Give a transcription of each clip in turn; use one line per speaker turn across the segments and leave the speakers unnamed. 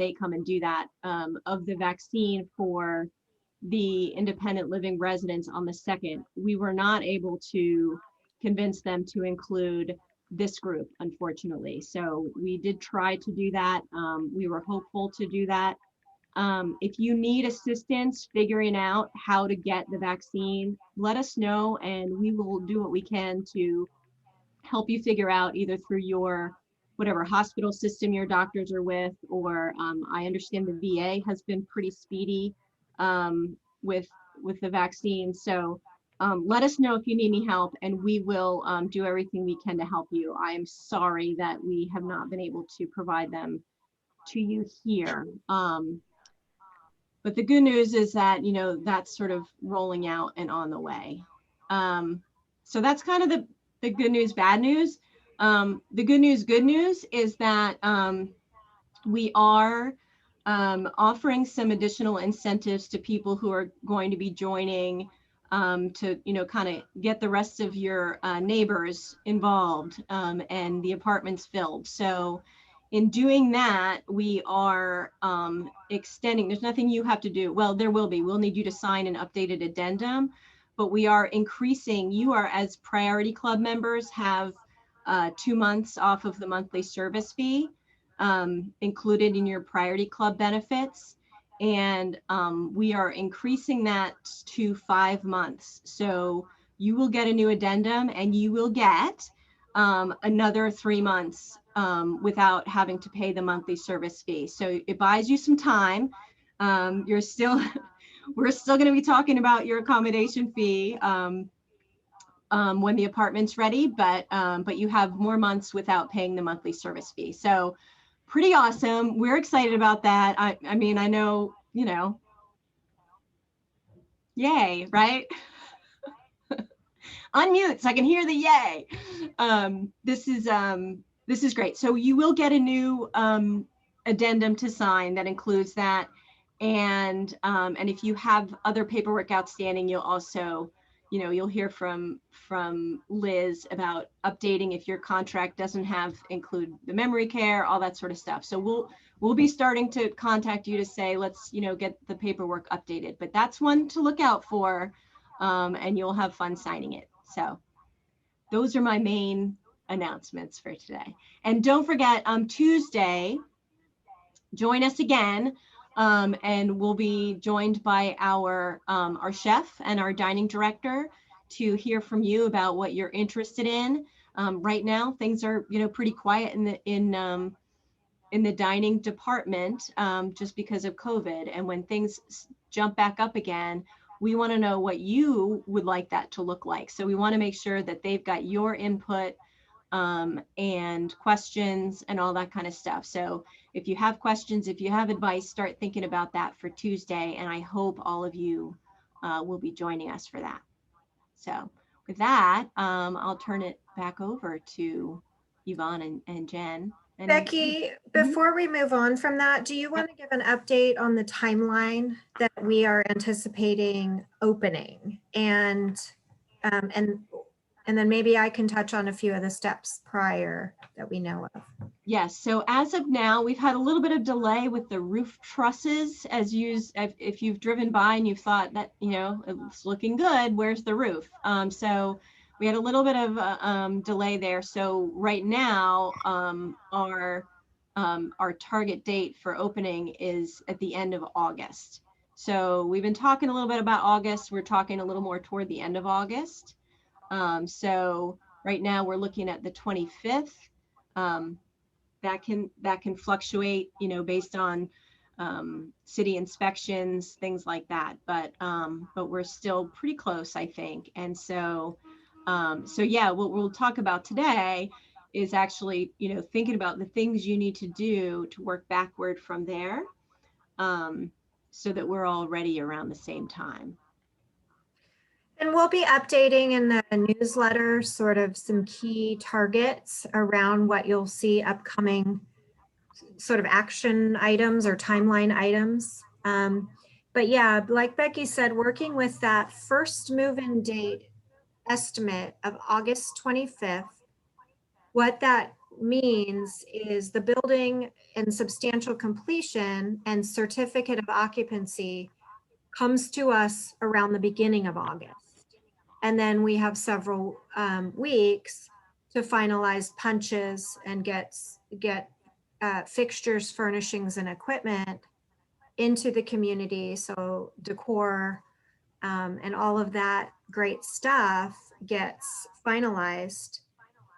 they come and do that, of the vaccine for the independent living residents on the 2nd. We were not able to convince them to include this group, unfortunately. So we did try to do that. We were hopeful to do that. If you need assistance figuring out how to get the vaccine, let us know and we will do what we can to help you figure out, either through your whatever hospital system your doctors are with, or I understand the VA has been pretty speedy with the vaccine. So let us know if you need any help, and we will do everything we can to help you. I am sorry that we have not been able to provide them to you here. But the good news is that, you know, that's sort of rolling out and on the way. So that's kind of the good news, bad news. The good news is that we are offering some additional incentives to people who are going to be joining, to, you know, kind of get the rest of your neighbors involved, and the apartments filled. So in doing that, we are extending, there's nothing you have to do. Well, there will be, we'll need you to sign an updated addendum, but we are increasing, you are, as Priority Club members, have 2 months off of the monthly service fee included in your Priority Club benefits. And we are increasing that to 5 months. So you will get a new addendum and you will get another 3 months without having to pay the monthly service fee. So it buys you some time. You're still, we're still going to be talking about your accommodation fee when the apartment's ready, but you have more months without paying the monthly service fee. So pretty awesome. We're excited about that. I mean, I know, you know, yay, right? Unmute so I can hear the yay. This is great. So you will get a new addendum to sign that includes that. And if you have other paperwork outstanding, you'll also, you know, you'll hear from Liz about updating if your contract doesn't include the memory care, all that sort of stuff. So we'll be starting to contact you to say, let's, you know, get the paperwork updated. But that's one to look out for, and you'll have fun signing it. So those are my main announcements for today. And don't forget, Tuesday, join us again. And we'll be joined by our chef and our dining director to hear from you about what you're interested in. Right now, things are, you know, pretty quiet in the dining department, just because of COVID. And when things jump back up again, we want to know what you would like that to look like. So we want to make sure that they've got your input and questions and all that kind of stuff. So if you have questions, if you have advice, start thinking about that for Tuesday. And I hope all of you will be joining us for that. So with that, I'll turn it back over to Yvonne and Jen. And
Becky, before we move on from that, do you want to give an update on the timeline that we are anticipating opening? And then maybe I can touch on a few of the steps prior that we know of.
Yes, so as of now, we've had a little bit of delay with the roof trusses. If you've driven by and you've thought that, you know, it's looking good, where's the roof? So we had a little bit of delay there. So right now, our target date for opening is at the end of August. So we've been talking a little bit about August. We're talking a little more toward the end of August. So right now we're looking at the 25th. That can fluctuate, you know, based on city inspections, things like that. But we're still pretty close, I think. And so yeah, what we'll talk about today is actually, you know, thinking about the things you need to do to work backward from there, so that we're all ready around the same time.
And we'll be updating in the newsletter sort of some key targets around what you'll see upcoming sort of action items or timeline items. But yeah, like Becky said, working with that first move-in date estimate of August 25th, what that means is the building and substantial completion and certificate of occupancy comes to us around the beginning of August. And then we have several weeks to finalize punches and get fixtures, furnishings, and equipment into the community. So decor and all of that great stuff gets finalized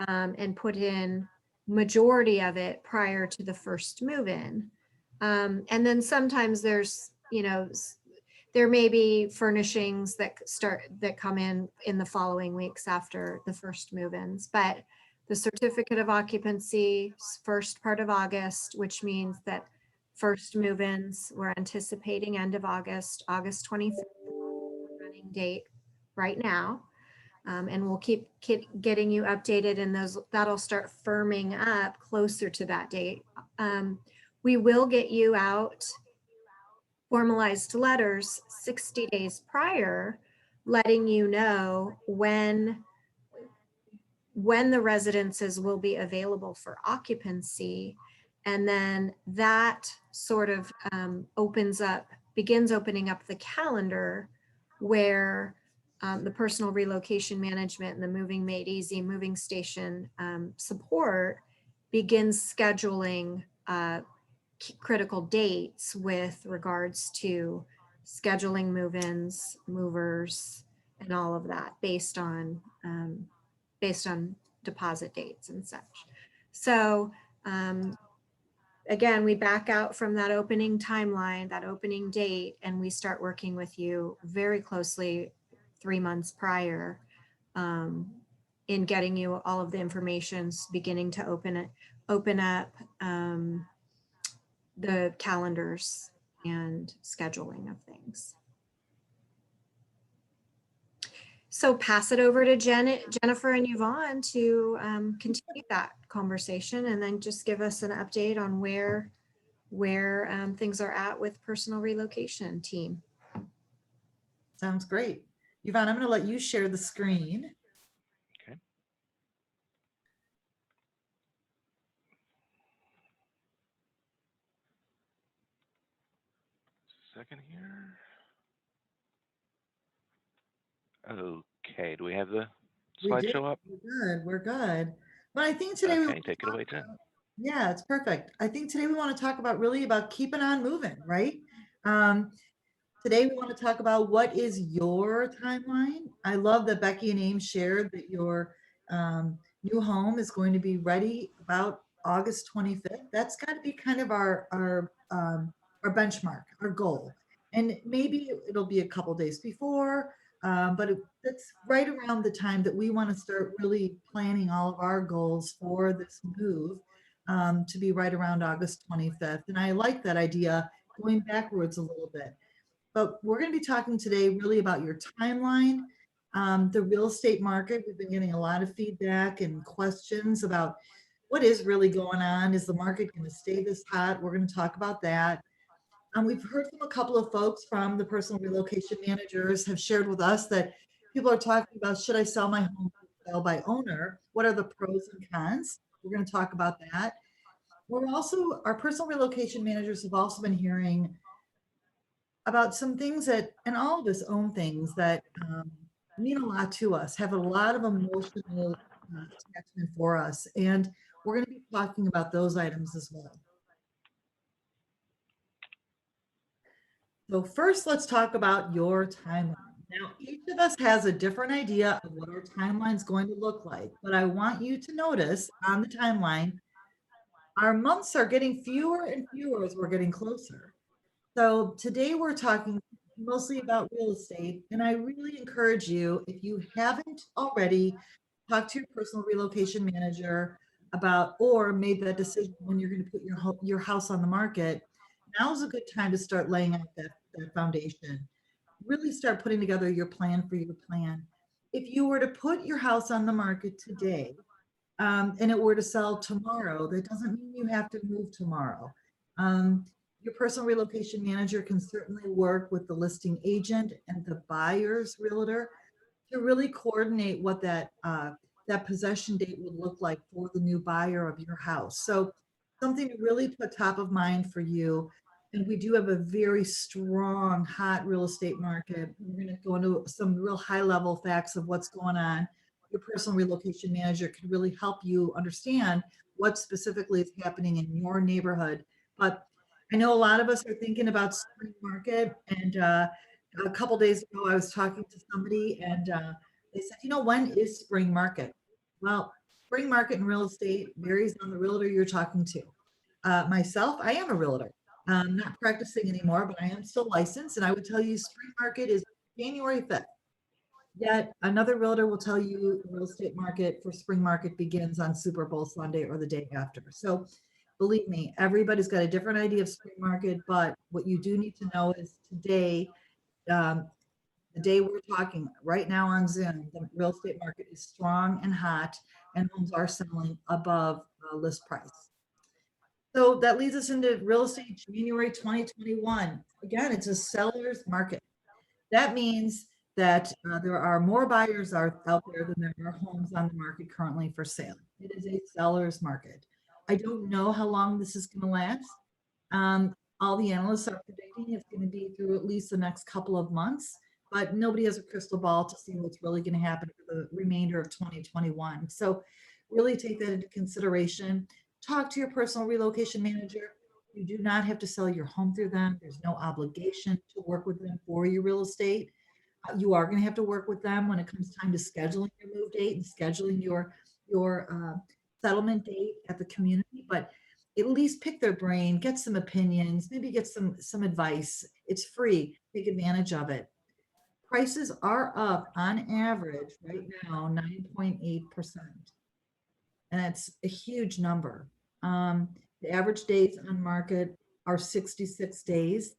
and put in, majority of it prior to the first move-in. And then sometimes there's, there may be furnishings that come in the following weeks after the first move-ins, but the certificate of occupancy, first part of August, which means that first move-ins, we're anticipating end of August, August 25th, running date right now. And we'll keep getting you updated, and that'll start firming up closer to that date. We will get you out formalized letters 60 days prior, letting you know when the residences will be available for occupancy. And then that sort of begins opening up the calendar where the personal relocation management and the Moving Made Easy moving station support begins scheduling critical dates with regards to scheduling move-ins, movers, and all of that based on deposit dates and such. So again, we back out from that opening timeline, that opening date, and we start working with you very closely 3 months prior in getting you all of the information, beginning to open up the calendars and scheduling of things. So pass it over to Jennifer and Yvonne to continue that conversation, and then just give us an update on where things are at with personal relocation team.
Sounds great. Yvonne, I'm going to let you share the screen.
Okay. Second here. Okay, do we have the slideshow up?
We're good. But I think today
Okay, take it away, Jen.
Yeah, it's perfect. I think today we want to talk about keeping on moving, right? Today we want to talk about what is your timeline. I love that Becky and Ames shared that your new home is going to be ready about August 25th. That's got to be kind of our benchmark, our goal. And maybe it'll be a couple days before, but that's right around the time that we want to start really planning all of our goals for this move to be right around August 25th. And I like that idea, going backwards a little bit. But we're going to be talking today really about your timeline, the real estate market. We've been getting a lot of feedback and questions about what is really going on. Is the market going to stay this hot? We're going to talk about that. We've heard from a couple of folks from the personal relocation managers have shared with us that people are talking about, should I sell my home sell by owner? What are the pros and cons? We're going to talk about that. Our personal relocation managers have also been hearing about some things that, and all of us own things that mean a lot to us, have a lot of emotional attachment for us. And we're going to be talking about those items as well. So first, let's talk about your timeline. Now, each of us has a different idea of what our timeline is going to look like, but I want you to notice on the timeline, our months are getting fewer and fewer as we're getting closer. So today we're talking mostly about real estate, and I really encourage you, if you haven't already, talk to your personal relocation manager about, or made that decision when you're going to put your house on the market. Now is a good time to start laying out that foundation. Really start putting together your plan for your plan. If you were to put your house on the market today, and it were to sell tomorrow, that doesn't mean you have to move tomorrow. Your personal relocation manager can certainly work with the listing agent and the buyer's realtor to really coordinate what that that possession date would look like for the new buyer of your house. So something to really put top of mind for you. And we do have a very strong, hot real estate market. We're going to go into some real high level facts of what's going on. Your personal relocation manager can really help you understand what specifically is happening in your neighborhood. But I know a lot of us are thinking about spring market, and a couple days ago I was talking to somebody, and they said, when is spring market? Well, spring market in real estate varies on the realtor you're talking to. Myself, I am a realtor. I'm not practicing anymore, but I am still licensed, and I would tell you spring market is January 5th. Yet another realtor will tell you the real estate market for spring market begins on Super Bowl Sunday or the day after. So believe me, everybody's got a different idea of spring market, but what you do need to know is today, the day we're talking right now on Zoom, the real estate market is strong and hot, and homes are selling above list price. So that leads us into real estate January 2021. Again, it's a seller's market. That means that there are more buyers out there than there are homes on the market currently for sale. It is a seller's market. I don't know how long this is going to last. All the analysts are predicting it's going to be through at least the next couple of months, but nobody has a crystal ball to see what's really going to happen for the remainder of 2021. So really take that into consideration. Talk to your personal relocation manager. You do not have to sell your home through them. There's no obligation to work with them for your real estate. You are going to have to work with them when it comes time to scheduling your move date and scheduling your settlement date at the community, but at least pick their brain, get some opinions, maybe get some advice. It's free. Take advantage of it. Prices are up on average right now 9.8%. And that's a huge number. The average days on market are 66 days.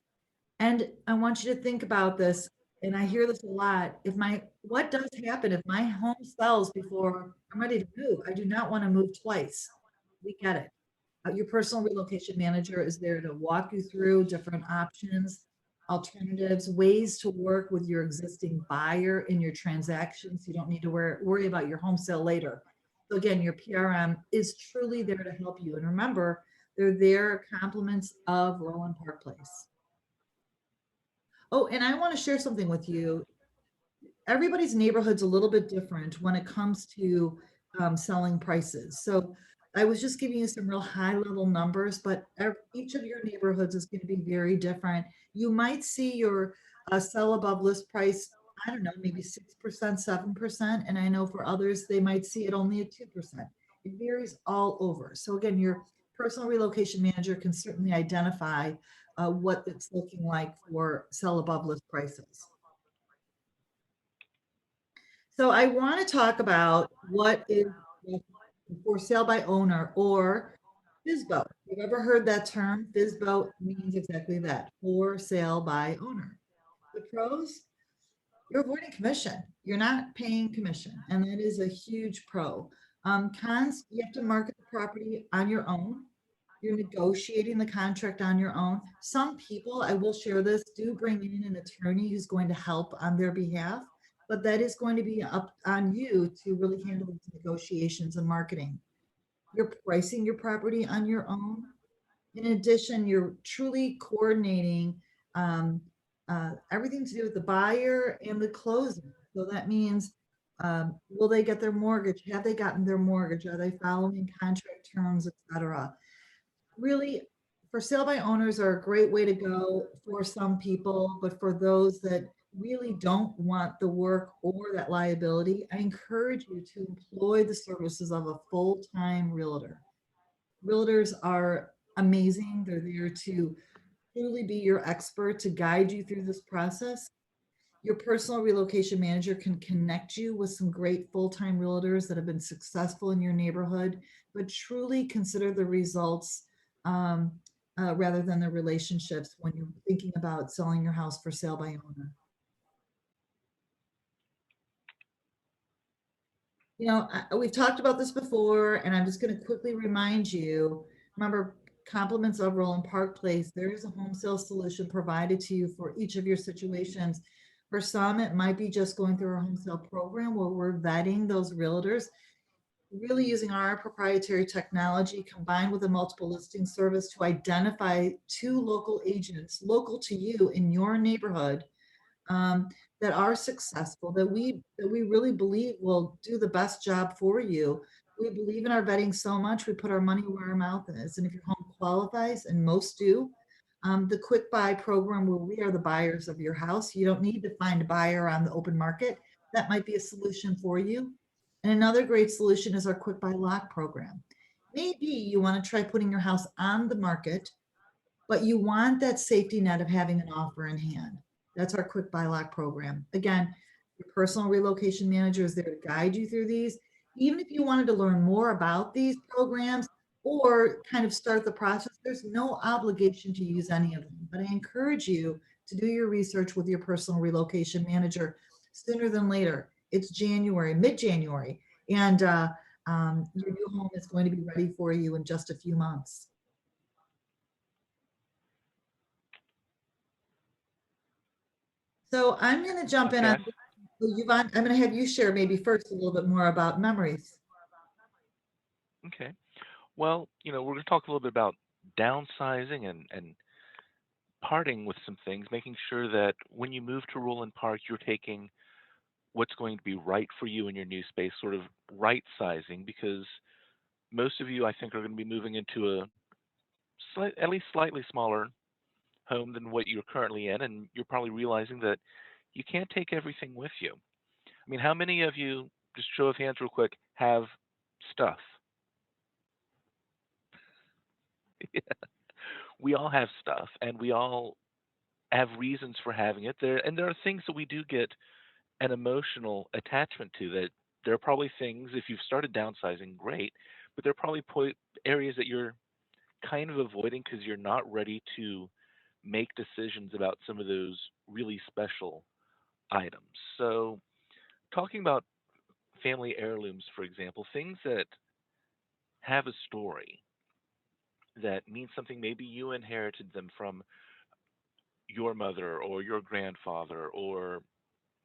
And I want you to think about this, and I hear this a lot. What does happen if my home sells before I'm ready to move? I do not want to move twice. We get it. Your personal relocation manager is there to walk you through different options, alternatives, ways to work with your existing buyer in your transactions. You don't need to worry about your home sale later. So again, your PRM is truly there to help you. And remember, they're there compliments of Roland Park Place. Oh, and I want to share something with you. Everybody's neighborhood's a little bit different when it comes to selling prices. So I was just giving you some real high level numbers, but each of your neighborhoods is going to be very different. You might see your sell above list price, I don't know, maybe 6%, 7%. And I know for others, they might see it only at 2%. It varies all over. So again, your personal relocation manager can certainly identify what it's looking like for sell above list prices. So I want to talk about what is for sale by owner, or FSBO. You've ever heard that term? FSBO means exactly that, for sale by owner. The pros, you're avoiding commission. You're not paying commission, and that is a huge pro. Cons, you have to market the property on your own. You're negotiating the contract on your own. Some people, I will share this, do bring in an attorney who's going to help on their behalf, but that is going to be up on you to really handle these negotiations and marketing. You're pricing your property on your own. In addition, you're truly coordinating everything to do with the buyer and the closing. So that means, will they get their mortgage? Have they gotten their mortgage? Are they following contract terms, etc.? Really, for sale by owners are a great way to go for some people, but for those that really don't want the work or that liability, I encourage you to employ the services of a full-time realtor. Realtors are amazing. They're there to truly be your expert, to guide you through this process. Your personal relocation manager can connect you with some great full-time realtors that have been successful in your neighborhood, but truly consider the results rather than the relationships when you're thinking about selling your house for sale by owner. We've talked about this before, and I'm just going to quickly remind you, remember, compliments of Roland Park Place, there is a home sale solution provided to you for each of your situations. For some, it might be just going through our home sale program where we're vetting those realtors. really using our proprietary technology combined with a multiple listing service to identify 2 local agents, local to you in your neighborhood, that are successful, that we really believe will do the best job for you. We believe in our vetting so much, we put our money where our mouth is. And if your home qualifies, and most do, the quick buy program where we are the buyers of your house, you don't need to find a buyer on the open market. That might be a solution for you. And another great solution is our quick buy lock program. Maybe you want to try putting your house on the market, but you want that safety net of having an offer in hand. That's our quick buy lock program. Again, your personal relocation manager is there to guide you through these. Even if you wanted to learn more about these programs or kind of start the process, there's no obligation to use any of them. But I encourage you to do your research with your personal relocation manager sooner than later. It's January, mid-January, and your new home is going to be ready for you in just a few months. So I'm going to jump in on,
Yes.
Yvonne, I'm going to have you share maybe first a little bit more about memories.
Okay. Well, we're going to talk a little bit about downsizing and parting with some things, making sure that when you move to Roland Park, you're taking what's going to be right for you in your new space, sort of right sizing, because most of you, I think, are going to be moving into a at least slightly smaller home than what you're currently in, and you're probably realizing that you can't take everything with you. I mean, how many of you, just show of hands real quick, have stuff? We all have stuff, and we all have reasons for having it. There are things that we do get an emotional attachment to. That there are probably things, if you've started downsizing, great, but there are probably areas that you're kind of avoiding because you're not ready to make decisions about some of those really special items. So, talking about family heirlooms, for example, things that have a story that means something. Maybe you inherited them from your mother or your grandfather or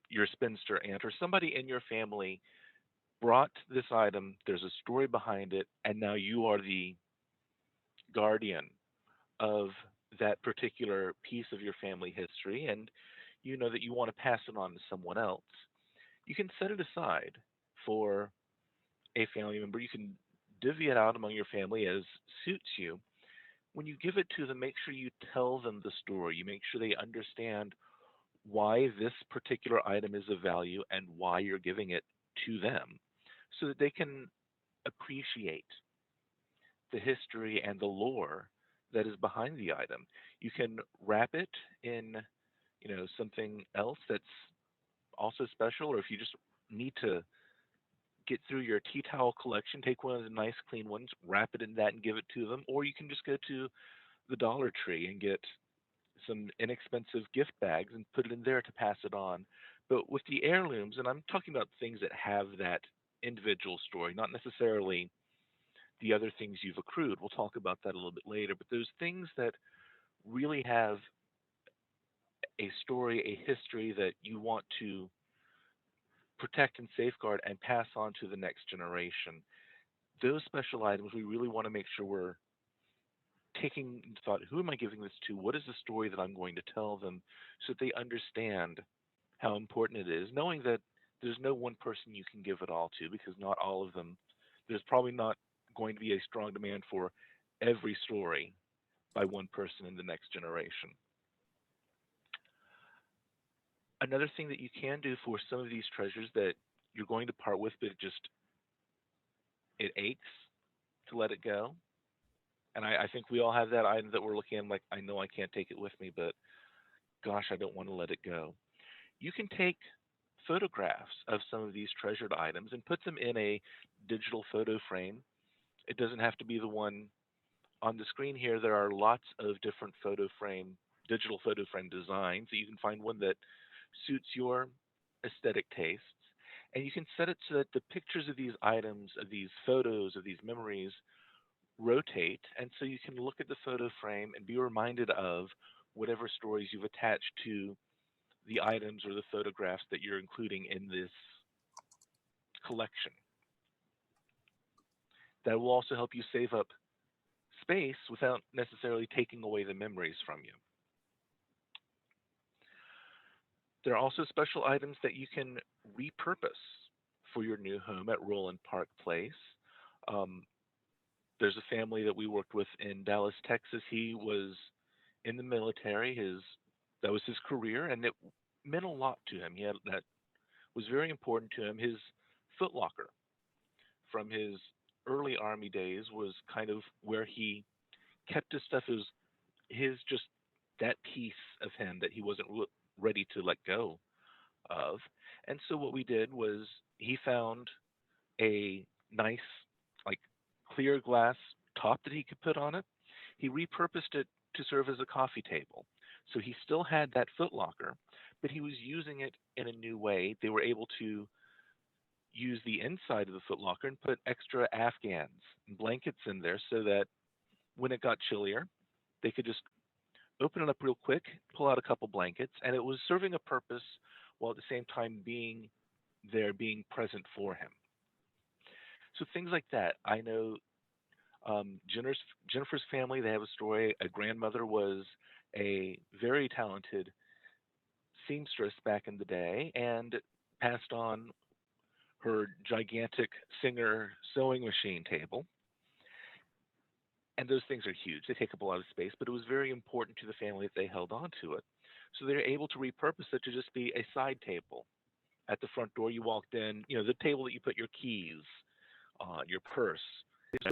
your spinster aunt or somebody in your family brought this item. There's a story behind it, and now you are the guardian of that particular piece of your family history, and you know that you want to pass it on to someone else. You can set it aside for a family member. You can divvy it out among your family as suits you. When you give it to them, make sure you tell them the story. You make sure they understand why this particular item is of value and why you're giving it to them so that they can appreciate the history and the lore that is behind the item. You can wrap it in, something else that's also special, or if you just need to get through your tea towel collection, take one of the nice clean ones, wrap it in that and give it to them, or you can just go to the Dollar Tree and get some inexpensive gift bags and put it in there to pass it on. But with the heirlooms, and I'm talking about things that have that individual story, not necessarily the other things you've accrued. We'll talk about that a little bit later. But those things that really have a story, a history that you want to protect and safeguard and pass on to the next generation, those special items, we really want to make sure we're taking thought, who am I giving this to? What is the story that I'm going to tell them so that they understand how important it is, knowing that there's no one person you can give it all to because not all of them, there's probably not going to be a strong demand for every story by one person in the next generation. Another thing that you can do for some of these treasures that you're going to part with, but it aches to let it go. And I think we all have that item that we're looking at, like, I know I can't take it with me, but gosh, I don't want to let it go. You can take photographs of some of these treasured items and put them in a digital photo frame. It doesn't have to be the one on the screen here. There are lots of different digital photo frame designs. So you can find one that suits your aesthetic tastes. And you can set it so that the pictures of these items, of these photos, of these memories rotate. And so you can look at the photo frame and be reminded of whatever stories you've attached to the items or the photographs that you're including in this collection. That will also help you save up space without necessarily taking away the memories from you. There are also special items that you can repurpose for your new home at Roland Park Place. Um, there's a family that we worked with in Dallas, Texas. He was in the military. That was his career, and it meant a lot to him. That was very important to him. His Foot Locker from his early Army days was kind of where he kept his stuff. It was his just that piece of him that he wasn't ready to let go of. And so what we did was he found a nice, like, clear glass top that he could put on it. He repurposed it to serve as a coffee table. So he still had that Foot Locker, but he was using it in a new way. They were able to use the inside of the Foot Locker and put extra Afghans and blankets in there so that when it got chillier, they could just open it up real quick, pull out a couple blankets, and it was serving a purpose while at the same time being there, being present for him. So things like that. I know Jennifer's family, they have a story. A grandmother was a very talented seamstress back in the day and passed on her gigantic Singer sewing machine table. And those things are huge. They take up a lot of space, but it was very important to the family that they held on to it. So they're able to repurpose it to just be a side table. At the front door, you walked in, the table that you put your keys on, your purse. But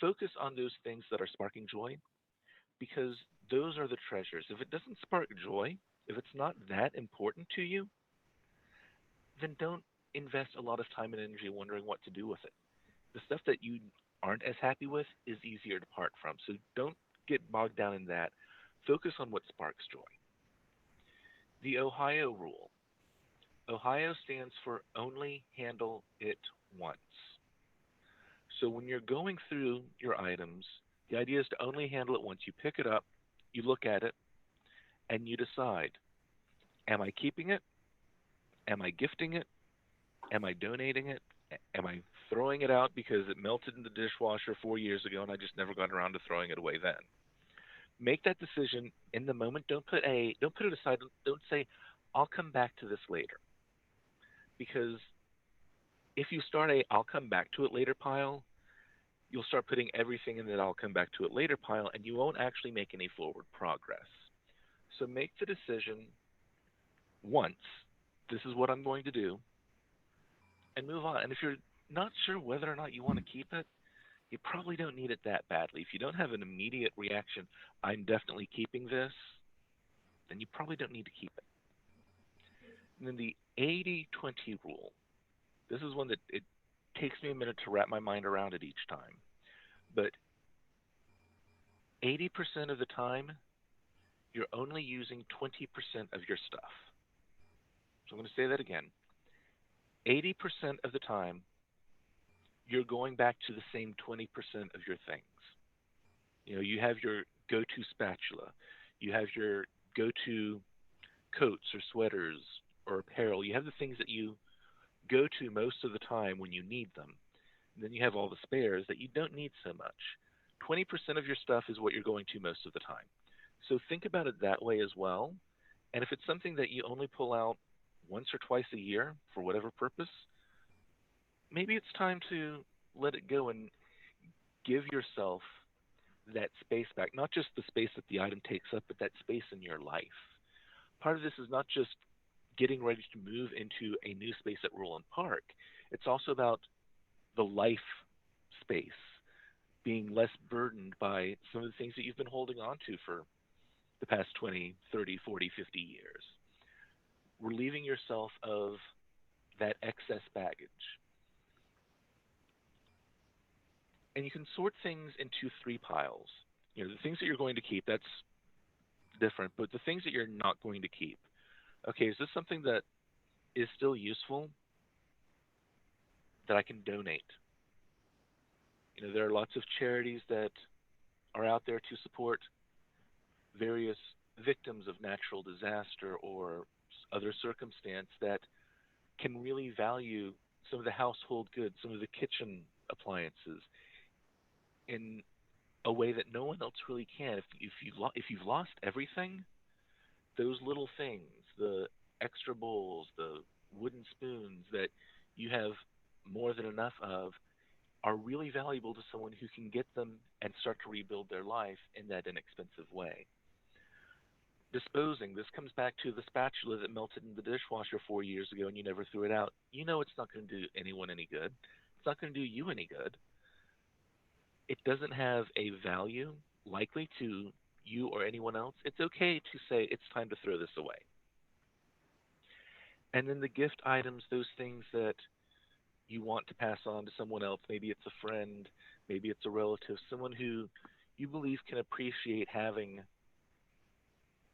focus on those things that are sparking joy, because those are the treasures. If it doesn't spark joy, if it's not that important to you, then don't invest a lot of time and energy wondering what to do with it. The stuff that you aren't as happy with is easier to part from. So don't get bogged down in that. Focus on what sparks joy. The Ohio rule. Ohio stands for only handle it once. So when you're going through your items, the idea is to only handle it once. You pick it up, you look at it, and you decide, am I keeping it? Am I gifting it? Am I donating it? Am I throwing it out because it melted in the dishwasher 4 years ago and I just never got around to throwing it away then? Make that decision in the moment. Don't put it aside. Don't say, I'll come back to this later. Because if you start I'll come back to it later pile, you'll start putting everything in that I'll come back to it later pile, and you won't actually make any forward progress. So make the decision once, this is what I'm going to do, and move on. And if you're not sure whether or not you want to keep it, you probably don't need it that badly. If you don't have an immediate reaction, I'm definitely keeping this, then you probably don't need to keep it. And then the 80-20 rule. This is one that it takes me a minute to wrap my mind around it each time. But 80% of the time, you're only using 20% of your stuff. So I'm going to say that again. 80% of the time, you're going back to the same 20% of your things. You have your go-to spatula. You have your go-to coats or sweaters or apparel. You have the things that you go to most of the time when you need them. And then you have all the spares that you don't need so much. 20% of your stuff is what you're going to most of the time. So think about it that way as well. And if it's something that you only pull out once or twice a year for whatever purpose, maybe it's time to let it go and give yourself that space back. Not just the space that the item takes up, but that space in your life. Part of this is not just getting ready to move into a new space at Roland Park. It's also about the life space, being less burdened by some of the things that you've been holding on to for the past 20, 30, 40, 50 years. Relieving yourself of that excess baggage. And you can sort things into 3 piles. The things that you're going to keep, that's different, but the things that you're not going to keep. Okay, is this something that is still useful that I can donate? There are lots of charities that are out there to support various victims of natural disaster or other circumstance that can really value some of the household goods, some of the kitchen appliances in a way that no one else really can. If you've lost everything, those little things, the extra bowls, the wooden spoons that you have more than enough of, are really valuable to someone who can get them and start to rebuild their life in that inexpensive way. Disposing, this comes back to the spatula that melted in the dishwasher 4 years ago and you never threw it out. You know it's not going to do anyone any good. It's not going to do you any good. It doesn't have a value likely to you or anyone else. It's okay to say it's time to throw this away. And then the gift items, those things that you want to pass on to someone else, maybe it's a friend, maybe it's a relative, someone who you believe can appreciate having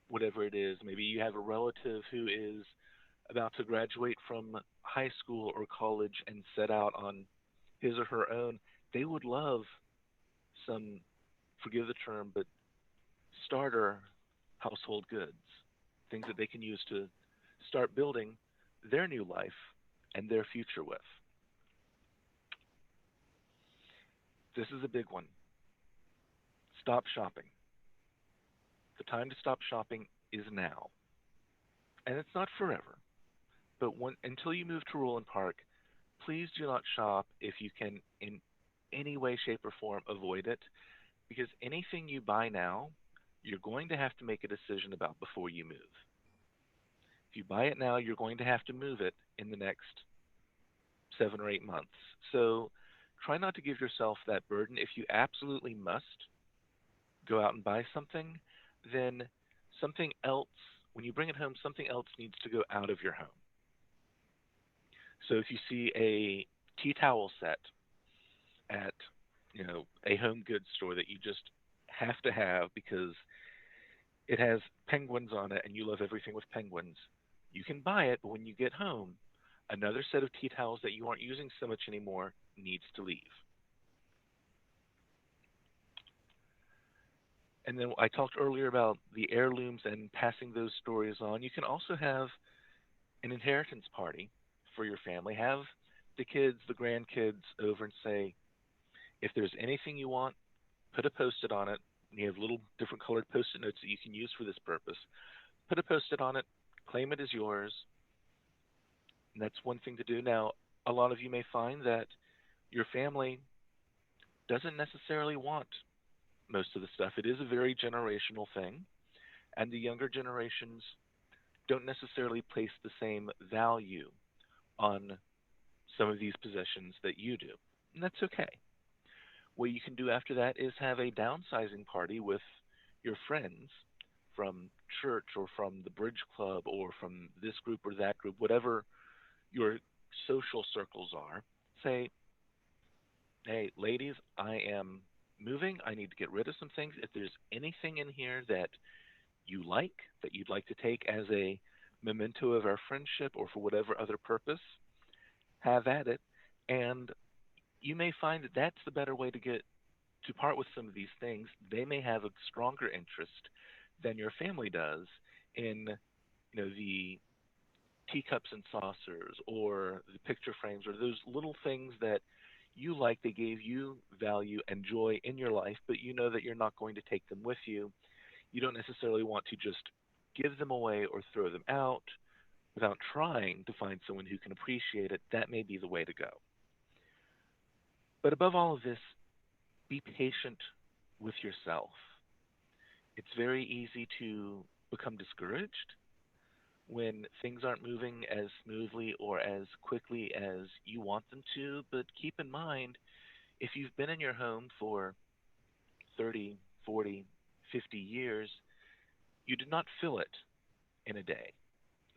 whatever it is. Maybe you have a relative who is about to graduate from high school or college and set out on his or her own. They would love some, forgive the term, but starter household goods, things that they can use to start building their new life and their future with. This is a big one. Stop shopping. The time to stop shopping is now. And it's not forever. But until you move to Roland Park, please do not shop if you can, in any way, shape, or form, avoid it. Because anything you buy now, you're going to have to make a decision about before you move. If you buy it now, you're going to have to move it in the next 7 or 8 months. So try not to give yourself that burden. If you absolutely must go out and buy something, then something else, when you bring it home, something else needs to go out of your home. So if you see a tea towel set at, a home goods store that you just have to have because it has penguins on it and you love everything with penguins, you can buy it, but when you get home, another set of tea towels that you aren't using so much anymore needs to leave. And then I talked earlier about the heirlooms and passing those stories on. You can also have an inheritance party for your family. Have the kids, the grandkids over and say, if there's anything you want, put a Post-it on it. You have little different colored Post-it notes that you can use for this purpose. Put a Post-it on it, claim it as yours, and that's one thing to do. Now, a lot of you may find that your family doesn't necessarily want most of the stuff. It is a very generational thing, and the younger generations don't necessarily place the same value on some of these possessions that you do, and that's okay. What you can do after that is have a downsizing party with your friends from church or from the bridge club or from this group or that group, whatever your social circles are. Say, hey, ladies, I am moving. I need to get rid of some things. If there's anything in here that you like, that you'd like to take as a memento of our friendship or for whatever other purpose, have at it. And you may find that that's the better way to part with some of these things. They may have a stronger interest than your family does in, the teacups and saucers or the picture frames or those little things that you like. They gave you value and joy in your life, but you know that you're not going to take them with you. You don't necessarily want to just give them away or throw them out without trying to find someone who can appreciate it. That may be the way to go. But above all of this, be patient with yourself. It's very easy to become discouraged when things aren't moving as smoothly or as quickly as you want them to. But keep in mind, if you've been in your home for 30, 40, 50 years, you did not fill it in a day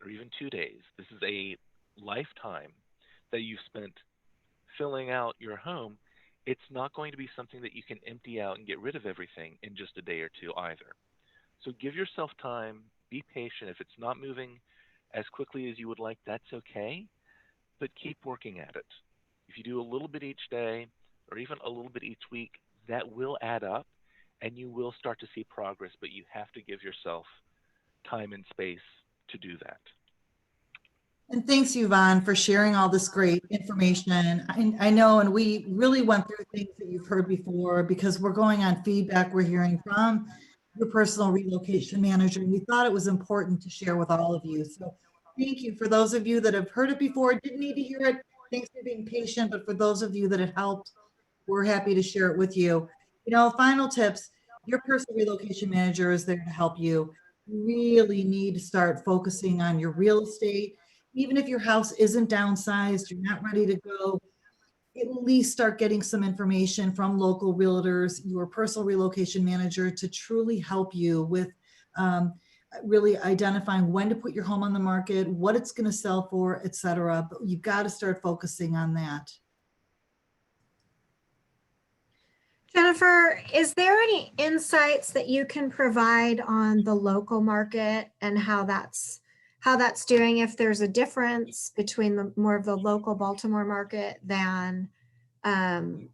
or even 2 days. This is a lifetime that you've spent filling out your home. It's not going to be something that you can empty out and get rid of everything in just a day or two either. So give yourself time, be patient. If it's not moving as quickly as you would like, that's okay, but keep working at it. If you do a little bit each day or even a little bit each week, that will add up and you will start to see progress, but you have to give yourself time and space to do that.
And thanks, Yvonne, for sharing all this great information. I know, and we really went through things that you've heard before because we're going on feedback we're hearing from your personal relocation manager. And we thought it was important to share with all of you. So thank you for those of you that have heard it before, didn't need to hear it. Thanks for being patient. But for those of you that it helped, we're happy to share it with you. You know, final tips, your personal relocation manager is there to help you. You really need to start focusing on your real estate. Even if your house isn't downsized, you're not ready to go, at least start getting some information from local realtors, your personal relocation manager, to truly help you with really identifying when to put your home on the market, what it's going to sell for, et cetera. But you've got to start focusing on that.
Jennifer, is there any insights that you can provide on the local market and how that's doing? If there's a difference between the more of the local Baltimore market than any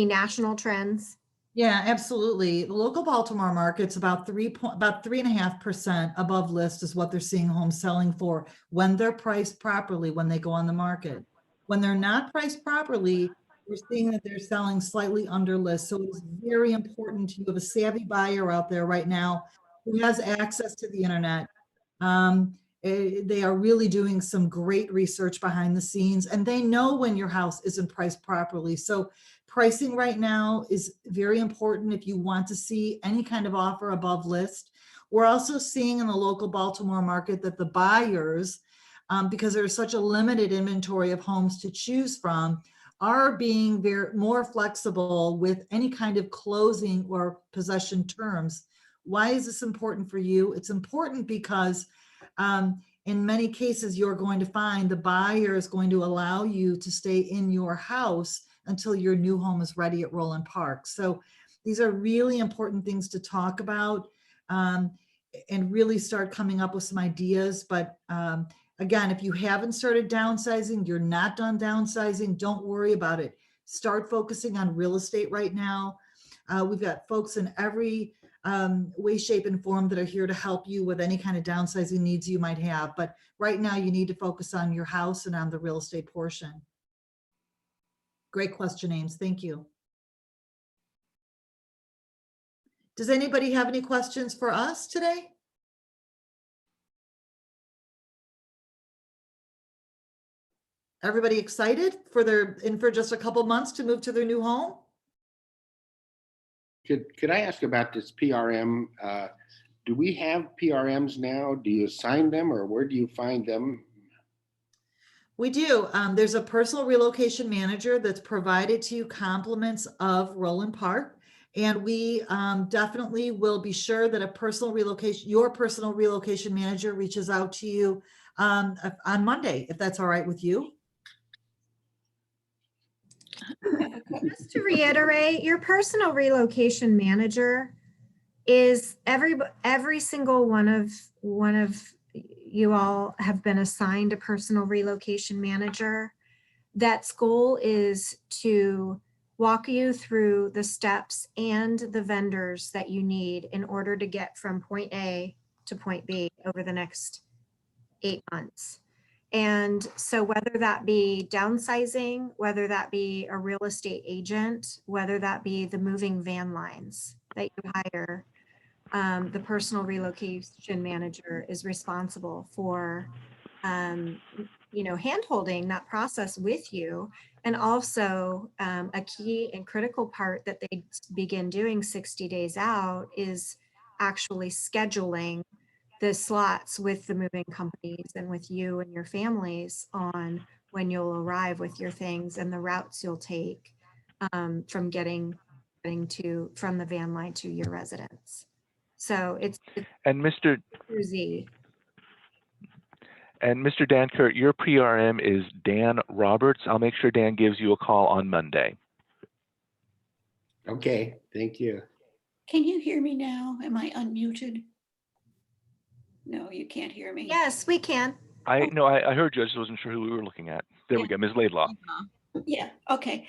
national trends?
Yeah, absolutely. The local Baltimore market's about 3.5% above list is what they're seeing homes selling for when they're priced properly, when they go on the market. When they're not priced properly, we're seeing that they're selling slightly under list. So it's very important. You have a savvy buyer out there right now who has access to the internet. They are really doing some great research behind the scenes, and they know when your house isn't priced properly. So pricing right now is very important if you want to see any kind of offer above list. We're also seeing in the local Baltimore market that the buyers, because there's such a limited inventory of homes to choose from, are being more flexible with any kind of closing or possession terms. Why is this important for you? It's important because in many cases, you're going to find the buyer is going to allow you to stay in your house until your new home is ready at Roland Park. So these are really important things to talk about and really start coming up with some ideas. But again, if you haven't started downsizing, you're not done downsizing, don't worry about it. Start focusing on real estate right now. We've got folks in every way, shape, and form that are here to help you with any kind of downsizing needs you might have. But right now you need to focus on your house and on the real estate portion. Great question, Ames. Thank you. Does anybody have any questions for us today? Everybody excited for just a couple months to move to their new home?
Could I ask about this PRM? Do we have PRMs now? Do you assign them, or where do you find them?
We do. There's a personal relocation manager that's provided to you compliments of Roland Park. And we definitely will be sure that your personal relocation manager reaches out to you on Monday, if that's all right with you.
Just to reiterate, your personal relocation manager is every single one of you all have been assigned a personal relocation manager. That's goal is to walk you through the steps and the vendors that you need in order to get from point A to point B over the next 8 months. And so whether that be downsizing, whether that be a real estate agent, whether that be the moving van lines that you hire, the personal relocation manager is responsible for, hand-holding that process with you. And also a key and critical part that they begin doing 60 days out is actually scheduling the slots with the moving companies and with you and your families on when you'll arrive with your things and the routes you'll take from getting from the van line to your residence. So it's
And Mr.
Z.
And Mr. Dan Kurt, your PRM is Dan Roberts. I'll make sure Dan gives you a call on Monday.
Okay, thank you.
Can you hear me now? Am I unmuted? No, you can't hear me.
Yes, we can.
I heard you. I just wasn't sure who we were looking at. There we go, Ms. Laidlaw.
Yeah, okay.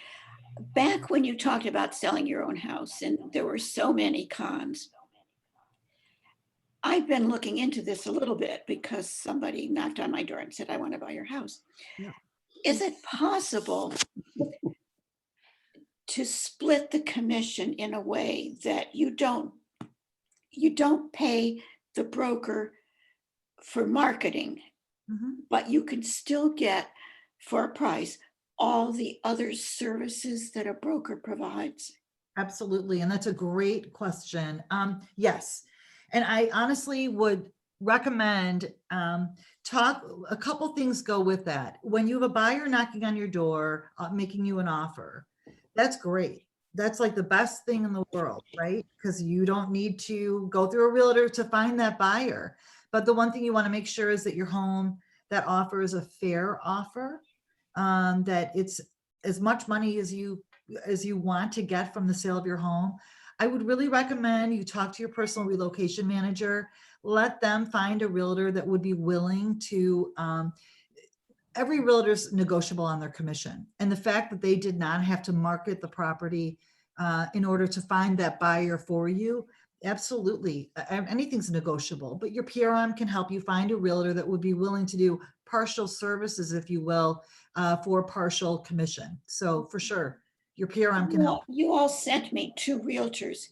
Back when you talked about selling your own house and there were so many cons, I've been looking into this a little bit because somebody knocked on my door and said, I want to buy your house.
Yeah.
Is it possible to split the commission in a way that you don't pay the broker for marketing,
Mhm.
but you can still get for a price all the other services that a broker provides?
Absolutely. And that's a great question. Yes. And I honestly would recommend talk, a couple things go with that. When you have a buyer knocking on your door, making you an offer, that's great. That's like the best thing in the world, right? Because you don't need to go through a realtor to find that buyer. But the one thing you want to make sure is that your home, that offer is a fair offer, that it's as much money as you want to get from the sale of your home. I would really recommend you talk to your personal relocation manager, let them find a realtor that would be willing to, every realtor's negotiable on their commission. And the fact that they did not have to market the property in order to find that buyer for you, absolutely, anything's negotiable, but your PRM can help you find a realtor that would be willing to do partial services, if you will, for partial commission. So for sure, your PRM can help.
You all sent me 2 realtors,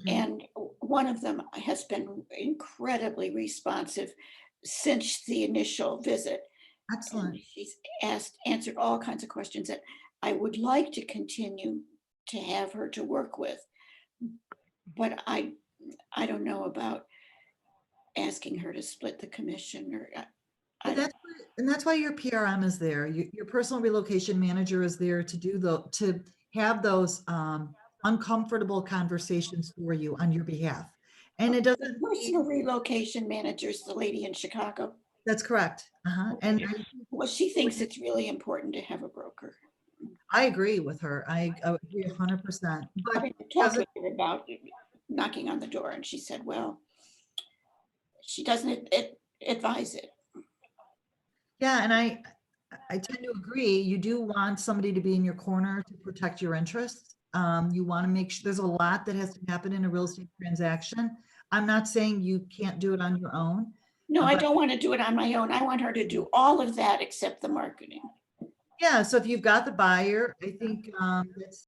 Okay.
and one of them has been incredibly responsive since the initial visit.
Excellent.
And she's answered all kinds of questions that I would like to continue to have her to work with. But I don't know about asking her to split the commission, or I
And
don't.
that's why your PRM is there. Your personal relocation manager is there to to have those uncomfortable conversations for you on your behalf. And it
The
doesn't,
personal relocation manager is the lady in Chicago.
that's correct. And
Well, she thinks it's really important to have a broker.
I agree with her. I agree 100%. But
I talked with her about knocking on the door, and she said, well, she doesn't advise it.
yeah, and I tend to agree. You do want somebody to be in your corner to protect your interests. You want to make sure there's a lot that has to happen in a real estate transaction. I'm not saying you can't do it on your own.
No, I
But-
don't want to do it on my own. I want her to do all of that except the marketing.
Yeah, so if you've got the buyer, I think